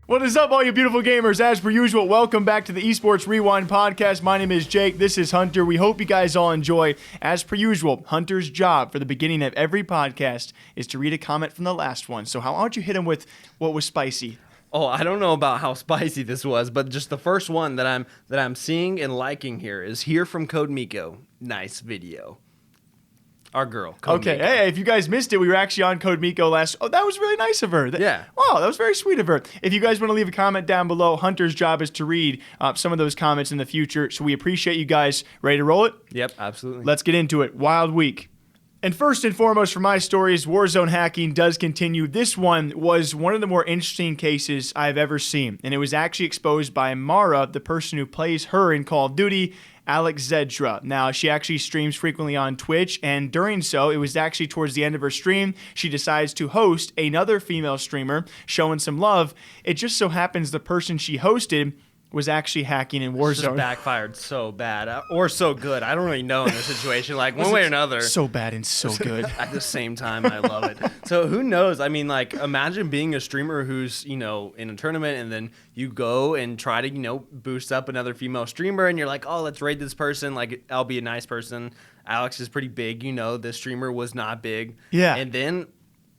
What is up, all you beautiful gamers? As per usual, welcome back to the Esports Rewind podcast. My name is Jake. This is Hunter. We hope you guys all enjoy. As per usual, Hunter's job for the beginning of every podcast is to read a comment from the last one. So how don't you hit him with what was spicy? Oh, I don't know about how spicy this was, but just the first one that I'm seeing and liking here is here from Code Miko. Nice video. Our girl. Code Miko. Hey, if you guys missed it, we were actually on Code Miko last. Oh, that was really nice of her. Yeah. Wow, that was very sweet of her. If you guys want to leave a comment down below, Hunter's job is to read some of those comments in the future. So we appreciate you guys. Ready to roll it? Yep, absolutely. Let's get into it. Wild week. And first and foremost for my stories, Warzone hacking does continue. This one was one of the more interesting cases I've ever seen. And it was actually exposed by Mara, the person who plays her in Call of Duty, Alex Zedra. Now, she actually streams frequently on Twitch, and during so, it was actually towards the end of her stream, she decides to host another female streamer, showing some love. It just so happens the person she hosted was actually hacking in Warzone. Just backfired so bad, or so good. I don't really know in this situation, like one way or another. So bad and so good. At the same time, I love it. So who knows? I mean, like, imagine being a streamer who's, in a tournament, and then you go and try to, boost up another female streamer, and you're like, oh, let's raid this person. Like, I'll be a nice person. Alex is pretty big. This streamer was not big. Yeah. And then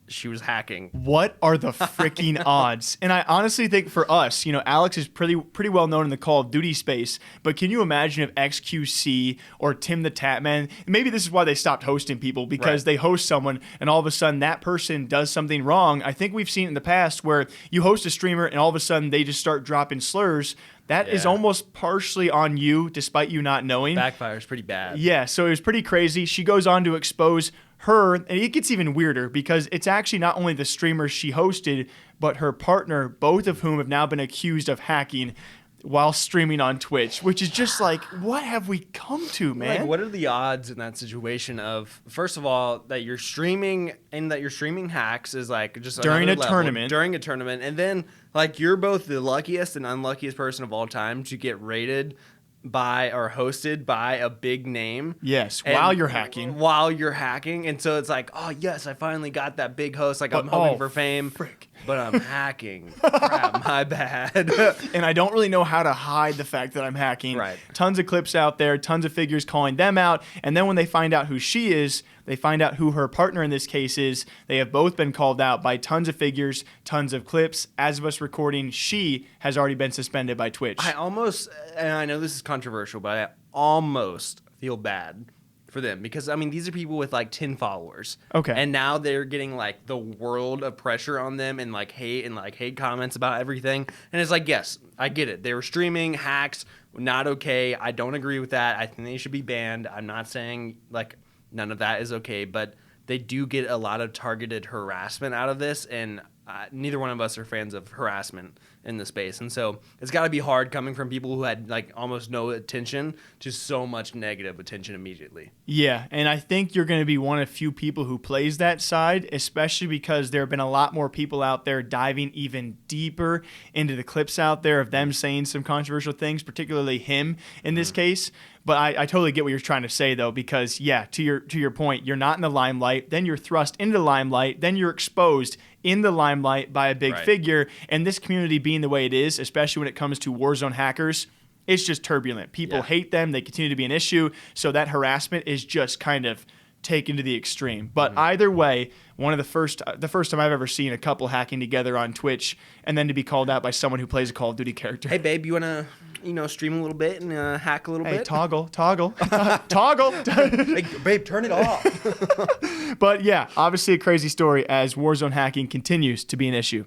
she was hacking. What are the freaking odds? And I honestly think for us, Alex is pretty well known in the Call of Duty space, but can you imagine if XQC or Tim the Tatman, maybe this is why they stopped hosting people, because they host someone and all of a sudden that person does something wrong. I think we've seen it in the past where you host a streamer and all of a sudden they just start dropping slurs. That is almost partially on you, despite you not knowing. Backfires pretty bad. Yeah, so it was pretty crazy. She goes on to expose her, and it gets even weirder because it's actually not only the streamer she hosted, but her partner, both of whom have now been accused of hacking while streaming on Twitch, which is just like, what have we come to, man? Like, what are the odds in that situation of, first of all, that you're streaming and that you're streaming hacks is like just during a tournament, and then like you're both the luckiest and unluckiest person of all time to get rated by or hosted by a big name. Yes, while you're hacking. And so it's like, oh yes, I finally got that big host. Like, I'm hoping for fame. Frick. But I'm hacking. Crap, my bad. And I don't really know how to hide the fact that I'm hacking. Right. Tons of clips out there, tons of figures calling them out. And then when they find out who she is, they find out who her partner in this case is. They have both been called out by tons of figures, tons of clips. As of us recording, she has already been suspended by Twitch. I almost, and I know this is controversial, but I almost feel bad for them because, I mean, these are people with like 10 followers. Okay. And now they're getting like the world of pressure on them and like hate comments about everything. And it's like, yes, I get it. They were streaming hacks, not okay. I don't agree with that. I think they should be banned. I'm not saying like none of that is okay, but they do get a lot of targeted harassment out of this, and neither one of us are fans of harassment in the space. And so it's got to be hard coming from people who had like almost no attention to so much negative attention immediately. Yeah, and I think you're going to be one of few people who plays that side, especially because there have been a lot more people out there diving even deeper into the clips out there of them saying some controversial things, particularly him in this case. But I totally get what you're trying to say, though, because, yeah, to your point, you're not in the limelight, then you're thrust into the limelight, then you're exposed in the limelight by a big figure, and this community being the way it is, especially when it comes to Warzone hackers, it's just turbulent. People hate them. They continue to be an issue, so that harassment is just kind of taken to the extreme. But either way, one of the first time I've ever seen a couple hacking together on Twitch, and then to be called out by someone who plays a Call of Duty character. Hey, babe, you want to stream a little bit and hack a little bit? Toggle. Hey, babe, turn it off. But yeah, obviously a crazy story as Warzone hacking continues to be an issue.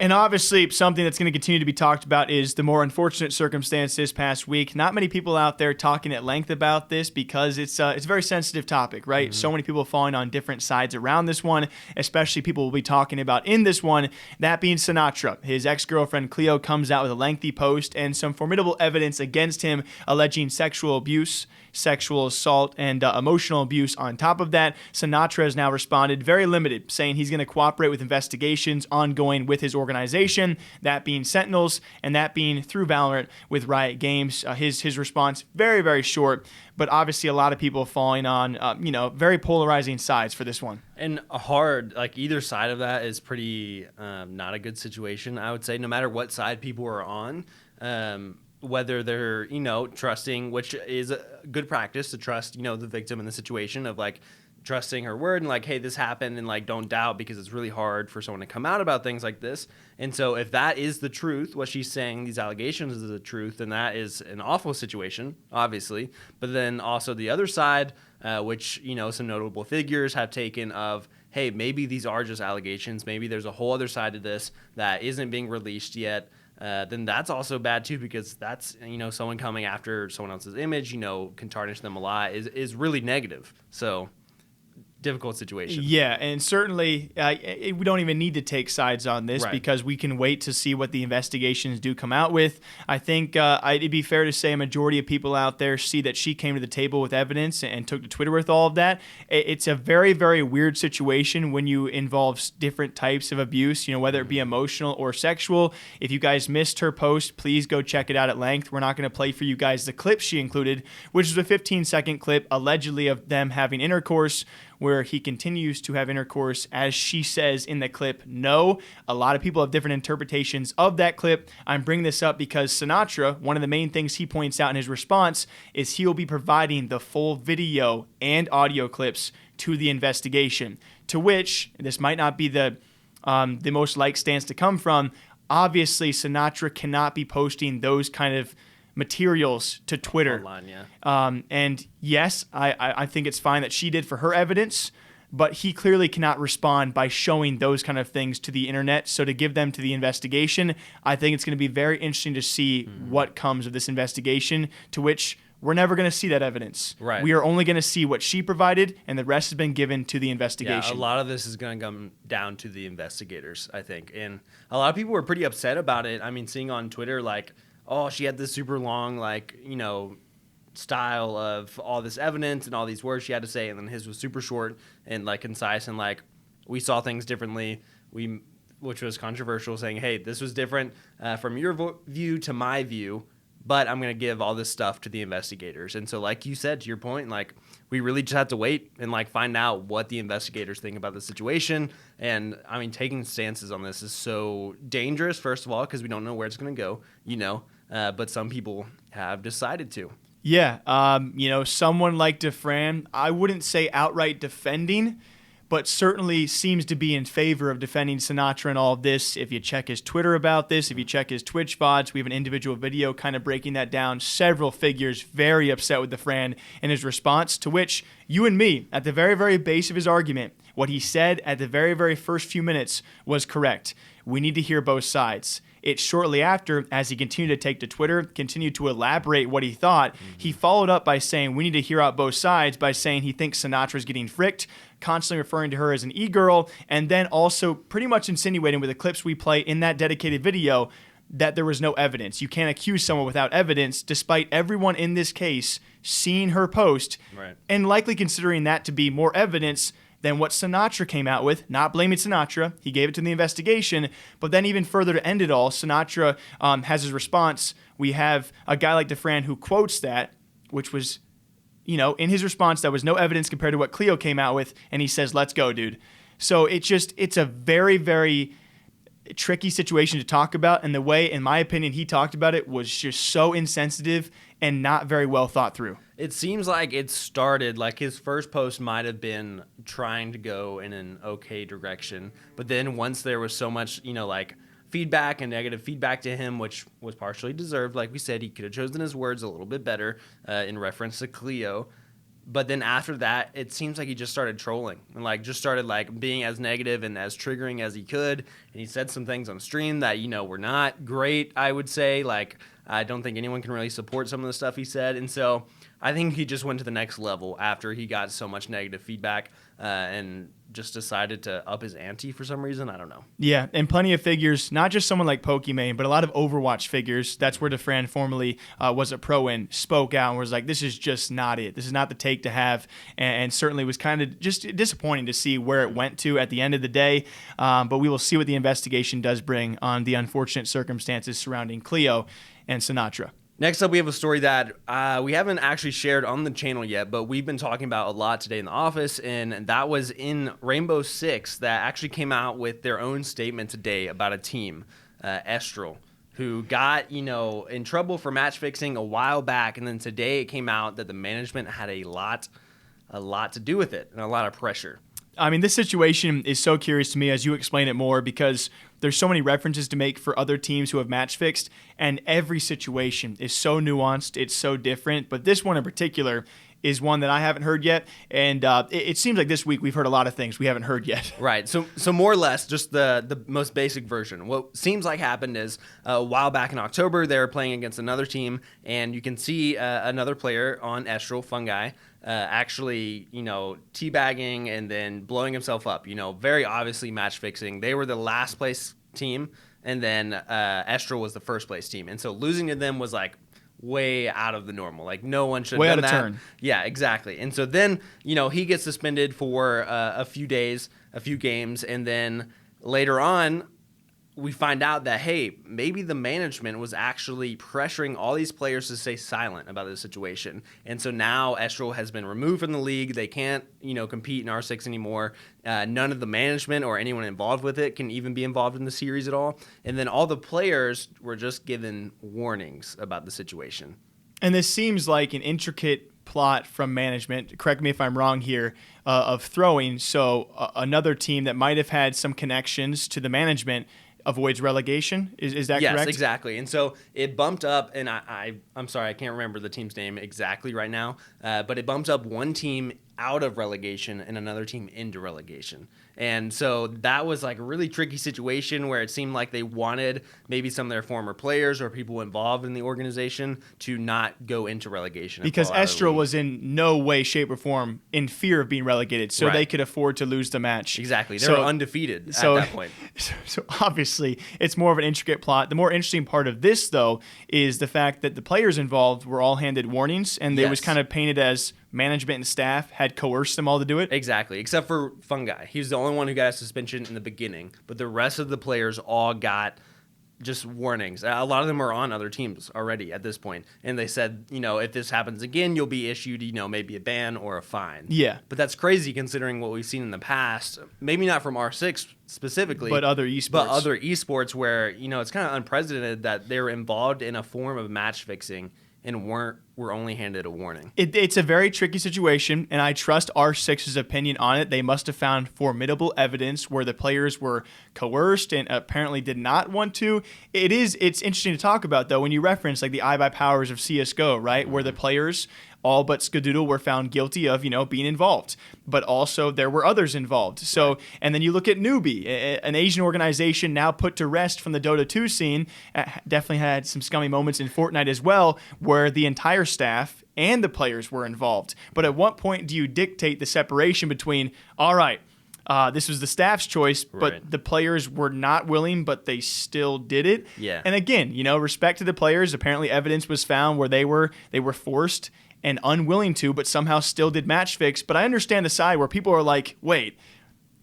And obviously, something that's going to continue to be talked about is the more unfortunate circumstance this past week. Not many people out there talking at length about this because it's a very sensitive topic, right? So many people falling on different sides around this one, especially people will be talking about in this one, that being Sinatraa. His ex-girlfriend Cleo comes out with a lengthy post and some formidable evidence against him alleging sexual abuse. sexual assault and emotional abuse on top of that. Sinatraa has now responded very limited, saying he's going to cooperate with investigations ongoing with his organization, that being Sentinels, and that being through Valorant with Riot Games. His response, very, very short, but obviously a lot of people falling on, very polarizing sides for this one. And hard, like either side of that is pretty not a good situation, I would say, no matter what side people are on. Whether they're, trusting, which is a good practice to trust, the victim in the situation of like trusting her word and like, hey, this happened, and like don't doubt, because it's really hard for someone to come out about things like this. And so if that is the truth, what she's saying, these allegations is the truth, then that is an awful situation, obviously. But then also the other side, which, some notable figures have taken of, hey, maybe these are just allegations. Maybe there's a whole other side to this that isn't being released yet. Then that's also bad too, because that's, someone coming after someone else's image, can tarnish them a lot, is really negative. So difficult situation. Yeah, and certainly we don't even need to take sides on this, right, because we can wait to see what the investigations do come out with. I think it'd be fair to say a majority of people out there see that she came to the table with evidence and took to Twitter with all of that. It's a very, very weird situation when you involve different types of abuse, whether it be emotional or sexual. If you guys missed her post, please go check it out at length. We're not going to play for you guys the clip she included, which is a 15-second clip allegedly of them having intercourse, where he continues to have intercourse, as she says in the clip. No, a lot of people have different interpretations of that clip. I'm bringing this up because Sinatraa, one of the main things he points out in his response is he'll be providing the full video and audio clips to the investigation, to which, this might not be the most liked stance to come from, obviously Sinatraa cannot be posting those kind of materials to Twitter. Online, yeah. And yes, I think it's fine that she did for her evidence, but he clearly cannot respond by showing those kind of things to the internet. So to give them to the investigation, I think it's going to be very interesting to see what comes of this investigation, to which we're never going to see that evidence. Right. We are only going to see what she provided, and the rest has been given to the investigation. Yeah, a lot of this is going to come down to the investigators, I think. And a lot of people were pretty upset about it. I mean, seeing on Twitter, like, oh, she had this super long, style of all this evidence and all these words she had to say, and then his was super short and, concise, and, we saw things differently, which was controversial, saying, hey, this was different from your view to my view, but I'm going to give all this stuff to the investigators. And so, like you said, to your point, we really just have to wait and, find out what the investigators think about the situation. And, I mean, taking stances on this is so dangerous, first of all, because we don't know where it's going to go, but some people have decided to. Yeah, someone like Defran, I wouldn't say outright defending, but certainly seems to be in favor of defending Sinatraa and all of this. If you check his Twitter about this, if you check his Twitch VODs, we have an individual video kind of breaking that down. Several figures very upset with Defran and his response, to which you and me, at the very, very base of his argument, what he said at the very, very first few minutes was correct. We need to hear both sides. It's shortly after, as he continued to take to Twitter, continued to elaborate what he thought, he followed up by saying we need to hear out both sides, by saying he thinks Sinatra's getting fricked, constantly referring to her as an e-girl, and then also pretty much insinuating with the clips we play in that dedicated video that there was no evidence. You can't accuse someone without evidence, despite everyone in this case seeing her post, right, and likely considering that to be more evidence than what Sinatraa came out with. Not blaming Sinatraa. He gave it to the investigation. But then even further to end it all, Sinatraa has his response. We have a guy like Defran who quotes that, which was, in his response, that was no evidence compared to what Cleo came out with. And he says, let's go, dude. So it's a very, very tricky situation to talk about. And the way, in my opinion, he talked about it was just so insensitive and not very well thought through. It seems like it started, his first post might have been trying to go in an okay direction, but then once there was so much, feedback and negative feedback to him, which was partially deserved, like we said, he could have chosen his words a little bit better in reference to Cleo. But then after that, it seems like he just started trolling and just started being as negative and as triggering as he could. And he said some things on stream that, were not great, I would say. I don't think anyone can really support some of the stuff he said. And so I think he just went to the next level after he got so much negative feedback and just decided to up his ante for some reason. I don't know. Yeah, and plenty of figures, not just someone like Pokimane, but a lot of Overwatch figures. That's where DeFran formerly was a pro in, spoke out and was like, this is just not it. This is not the take to have, and certainly was kind of just disappointing to see where it went to at the end of the day. But we will see what the investigation does bring on the unfortunate circumstances surrounding Cleo and Sinatraa. Next up, we have a story that we haven't actually shared on the channel yet, but we've been talking about a lot today in the office, and that was in Rainbow Six that actually came out with their own statement today about a team, Estral, who got, in trouble for match fixing a while back, and then today it came out that the management had a lot to do with it and a lot of pressure. I mean, this situation is so curious to me as you explain it more because there's so many references to make for other teams who have match fixed, and every situation is so nuanced, it's so different. But this one in particular is one that I haven't heard yet, and it seems like this week we've heard a lot of things we haven't heard yet. Right. So more or less, just the most basic version. What seems like happened is a while back in October, they were playing against another team, and you can see another player on Estral, Fungi, actually, teabagging and then blowing himself up, very obviously match fixing. They were the last place team, and then Estral was the first place team. And so losing to them was like way out of the normal. Like no one should have done that. Way out of turn. Yeah, exactly. And so then, he gets suspended for a few days, a few games, and then later on, we find out that, hey, maybe the management was actually pressuring all these players to stay silent about this situation. And so now Estral has been removed from the league. They can't, compete in R6 anymore. None of the management or anyone involved with it can even be involved in the series at all. And then all the players were just given warnings about the situation. And this seems like an intricate plot from management, correct me if I'm wrong here, of throwing. So another team that might have had some connections to the management avoids relegation. Is that correct? Yes, exactly. And so it bumped up, and I'm sorry, I can't remember the team's name exactly right now, but it bumped up one team out of relegation and another team into relegation. And so that was like a really tricky situation where it seemed like they wanted maybe some of their former players or people involved in the organization to not go into relegation. Because Estral was in no way, shape, or form in fear of being relegated, so they could afford to lose the match. Exactly. They were undefeated at that point. So obviously, it's more of an intricate plot. The more interesting part of this, though, is the fact that the players involved were all handed warnings, and it was kind of painted as management and staff had coerced them all to do it. Exactly, except for Fungi. He was the only one who got a suspension in the beginning, but the rest of the players all got just warnings. A lot of them are on other teams already at this point, and they said, if this happens again, you'll be issued, maybe a ban or a fine. Yeah. But that's crazy considering what we've seen in the past, maybe not from R6 specifically, but other esports where, it's kind of unprecedented that they were involved in a form of match fixing and were only handed a warning. It's a very tricky situation, and I trust R6's opinion on it. They must have found formidable evidence where the players were coerced and apparently did not want to. It's interesting to talk about, though, when you reference like the I by Powers of CSGO, right, where the players all but Skadoodle were found guilty of, being involved. But also there were others involved. So, and then you look at Newbie, an Asian organization now put to rest from the Dota 2 scene, definitely had some scummy moments in Fortnite as well, where the entire staff and the players were involved. But at what point do you dictate the separation between, all right, this was the staff's choice, but the players were not willing, but they still did it. Yeah. And again, respect to the players. Apparently evidence was found where they were forced and unwilling to, but somehow still did match fix. But I understand the side where people are like, wait,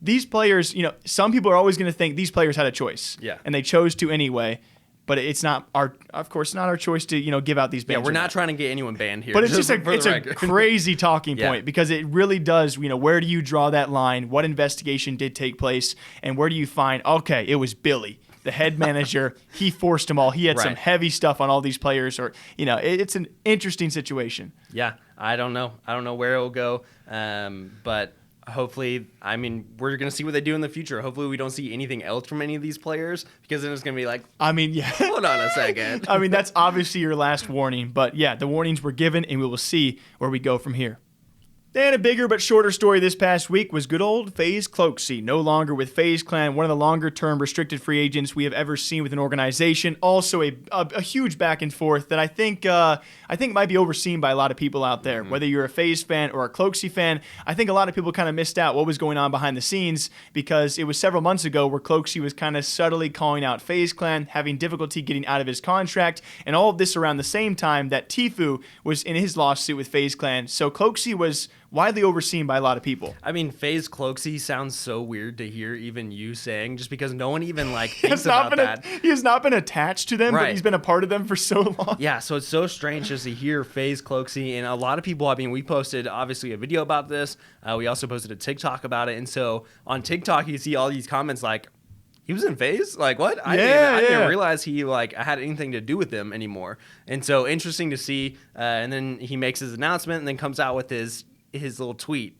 these players, some people are always going to think these players had a choice. Yeah. And they chose to anyway. But it's not of course, not our choice to, give out these bans. Yeah, we're not trying to get anyone banned here. But it's just a crazy talking point because it really does, where do you draw that line? What investigation did take place? And where do you find, okay, it was Billy, the head manager. He forced them all. He had some heavy stuff on all these players, or, it's an interesting situation. Yeah, I don't know. I don't know where it will go. But hopefully, we're going to see what they do in the future. Hopefully we don't see anything else from any of these players, because then it's going to be like, hold on a second. That's obviously your last warning. But yeah, the warnings were given, and we will see where we go from here. And a bigger but shorter story this past week was good old FaZe Cloakzy, no longer with FaZe Clan, one of the longer-term restricted free agents we have ever seen with an organization. Also a huge back and forth that I think might be overseen by a lot of people out there. Whether you're a FaZe fan or a Cloakzy fan, I think a lot of people kind of missed out what was going on behind the scenes because it was several months ago where Cloakzy was kind of subtly calling out FaZe Clan, having difficulty getting out of his contract, and all of this around the same time that Tfue was in his lawsuit with FaZe Clan. So Cloakzy was widely overseen by a lot of people. I mean, FaZe Cloakzy sounds so weird to hear even you saying, just because no one even thinks about that. He has not been attached to them, right. But he's been a part of them for so long. Yeah, so it's so strange just to hear FaZe Cloakzy, and a lot of people, I mean, we posted obviously a video about this. We also posted a TikTok about it, and so on TikTok you see all these comments like, he was in FaZe? Like, what? I didn't realize he had anything to do with them anymore. And so interesting to see. And then he makes his announcement and then comes out with his little tweet,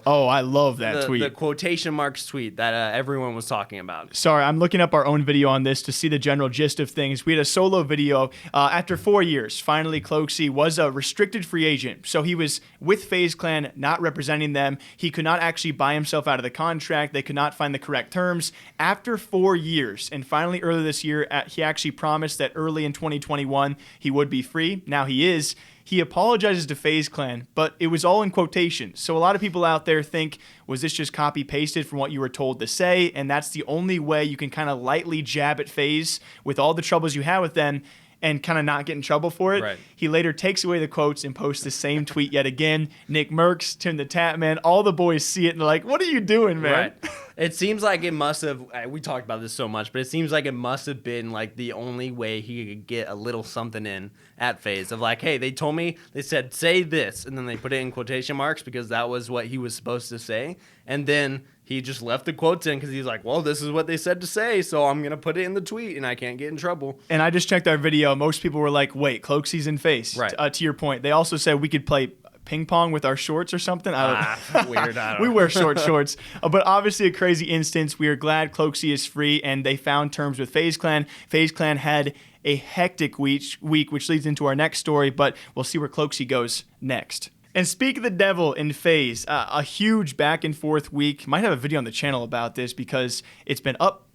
Oh, I love that tweet. The quotation marks tweet that everyone was talking about. Sorry, I'm looking up our own video on this to see the general gist of things. We had a solo video. After 4 years, finally Cloakzy was a restricted free agent. So he was with FaZe Clan, not representing them. He could not actually buy himself out of the contract. They could not find the correct terms. After 4 years, and finally earlier this year, he actually promised that early in 2021 he would be free. Now he is. He apologizes to FaZe Clan, but it was all in quotations. So a lot of people out there think, was this just copy-pasted from what you were told to say? And that's the only way you can kind of lightly jab at FaZe with all the troubles you have with them and kind of not get in trouble for it. Right. He later takes away the quotes and posts the same tweet yet again. Nick Merckx, Tim the Tap Man, all the boys see it and they're like, what are you doing, man? Right. It seems like it must have, we talked about this so much, but it seems like it must have been like the only way he could get a little something in at FaZe of like, hey, they told me, they said, say this. And then they put it in quotation marks because that was what he was supposed to say. And then he just left the quotes in because he's like, well, this is what they said to say, so I'm going to put it in the tweet and I can't get in trouble. And I just checked our video. Most people were like, wait, Cloakzy's in FaZe. Right. To your point. They also said we could play ping pong with our shorts or something. I don't know. Weird. I don't We know. wear shorts. But obviously a crazy instance. We are glad Cloakzy is free and they found terms with FaZe Clan. FaZe Clan had a hectic week, which leads into our next story, but we'll see where Cloakzy goes next. And speak of the devil in FaZe, a huge back and forth week. Might have a video on the channel about this because it's been up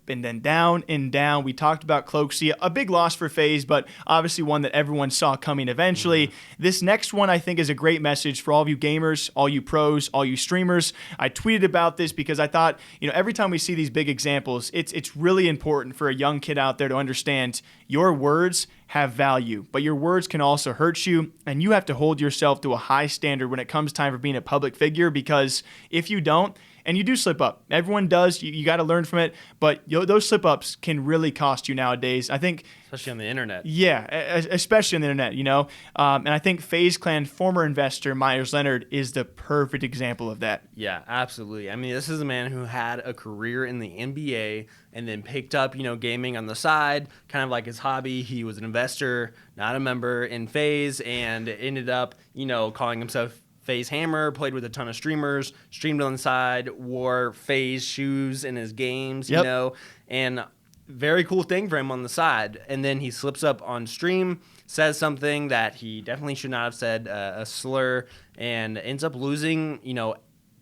and then down and down. We talked about Cloakzy, a big loss for FaZe, but obviously one that everyone saw coming eventually. This next one I think is a great message for all of you gamers, all you pros, all you streamers. I tweeted about this because I thought, every time we see these big examples, it's really important for a young kid out there to understand your words have value, but your words can also hurt you, and you have to hold yourself to a high standard when it comes time for being a public figure, because if you don't, and you do slip up. Everyone does. You got to learn from it. But those slip-ups can really cost you nowadays. I think, especially on the internet. Yeah, especially on the internet, And I think FaZe Clan former investor Meyers Leonard is the perfect example of that. Yeah, absolutely. I mean, this is a man who had a career in the NBA and then picked up, gaming on the side, kind of like his hobby. He was an investor, not a member in FaZe, and ended up, calling himself FaZe Hammer, played with a ton of streamers, streamed on the side, wore FaZe shoes in his games, and very cool thing for him on the side. And then he slips up on stream, says something that he definitely should not have said, a slur, and ends up losing,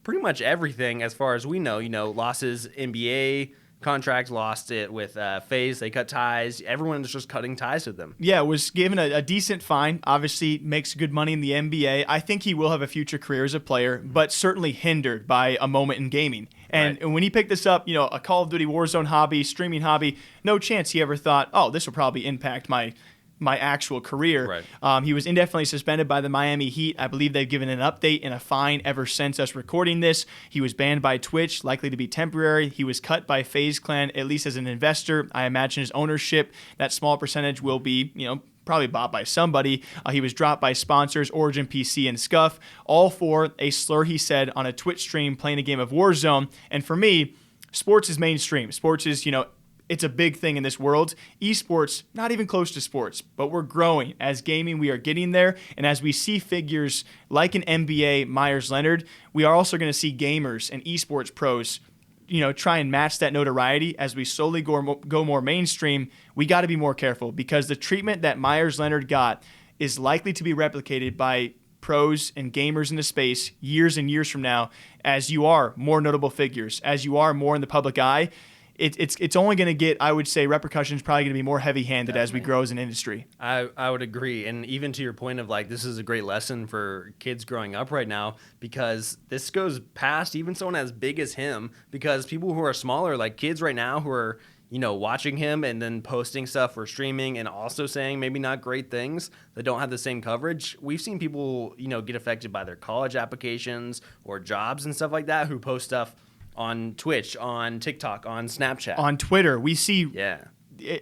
pretty much everything as far as we know, lost his NBA contract, lost it with FaZe. They cut ties. Everyone's just cutting ties with them. Yeah, was given a decent fine. Obviously makes good money in the NBA. I think he will have a future career as a player, but certainly hindered by a moment in gaming. And when he picked this up, a Call of Duty Warzone hobby, streaming hobby, no chance he ever thought, oh, this will probably impact my actual career. Right. He was indefinitely suspended by the Miami Heat. I believe they've given an update and a fine ever since us recording this. He was banned by Twitch, likely to be temporary. He was cut by FaZe Clan, at least as an investor. I imagine his ownership, that small percentage will be, probably bought by somebody. He was dropped by sponsors, Origin PC and Scuff, all for a slur he said on a Twitch stream playing a game of Warzone. And for me, sports is mainstream. Sports is, it's a big thing in this world. Esports, not even close to sports, but we're growing. As gaming, we are getting there. And as we see figures like an NBA Meyers Leonard, we are also going to see gamers and esports pros, try and match that notoriety. As we slowly go more mainstream, we got to be more careful, because the treatment that Meyers Leonard got is likely to be replicated by pros and gamers in the space years and years from now, as you are more notable figures, as you are more in the public eye, it's only going to get, I would say, repercussions probably going to be more heavy-handed as we grow as an industry. I would agree. And even to your point of like, this is a great lesson for kids growing up right now, because this goes past even someone as big as him, because people who are smaller, like kids right now who are, watching him and then posting stuff or streaming and also saying maybe not great things that don't have the same coverage. We've seen people, get affected by their college applications or jobs and stuff like that who post stuff on Twitch, on TikTok, on Snapchat, on Twitter. We see. Yeah.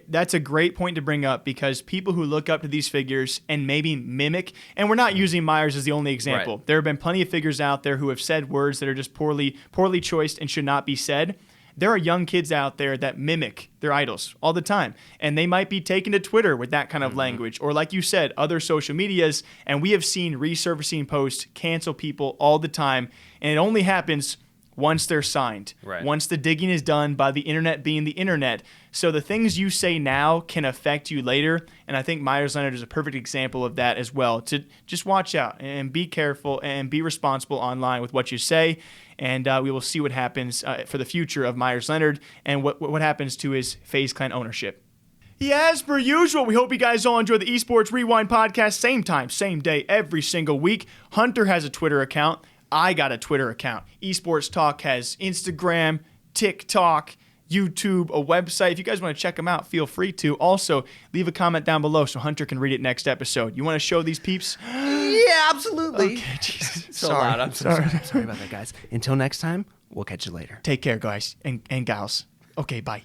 That's a great point to bring up, because people who look up to these figures and maybe mimic, and we're not using Meyers as the only example. Right. There have been plenty of figures out there who have said words that are just poorly choiced and should not be said. There are young kids out there that mimic their idols all the time, and they might be taken to Twitter with that kind of language, or like you said, other social medias, and we have seen resurfacing posts cancel people all the time, and it only happens once they're signed, once the digging is done by the internet being the internet. So the things you say now can affect you later, and I think Meyers Leonard is a perfect example of that as well. To just watch out and be careful and be responsible online with what you say, and we will see what happens for the future of Meyers Leonard and what happens to his FaZe Clan ownership. Yeah, as per usual, we hope you guys all enjoy the Esports Rewind podcast, same time, same day, every single week. Hunter has a Twitter account. I got a Twitter account. Esports Talk has Instagram, TikTok, YouTube, a website. If you guys want to check them out, feel free to. Also, leave a comment down below so Hunter can read it next episode. You want to show these peeps? Yeah, absolutely. Okay, Jesus. So loud. I'm sorry about that, guys. Until next time, we'll catch you later. Take care, guys and gals. Okay, bye.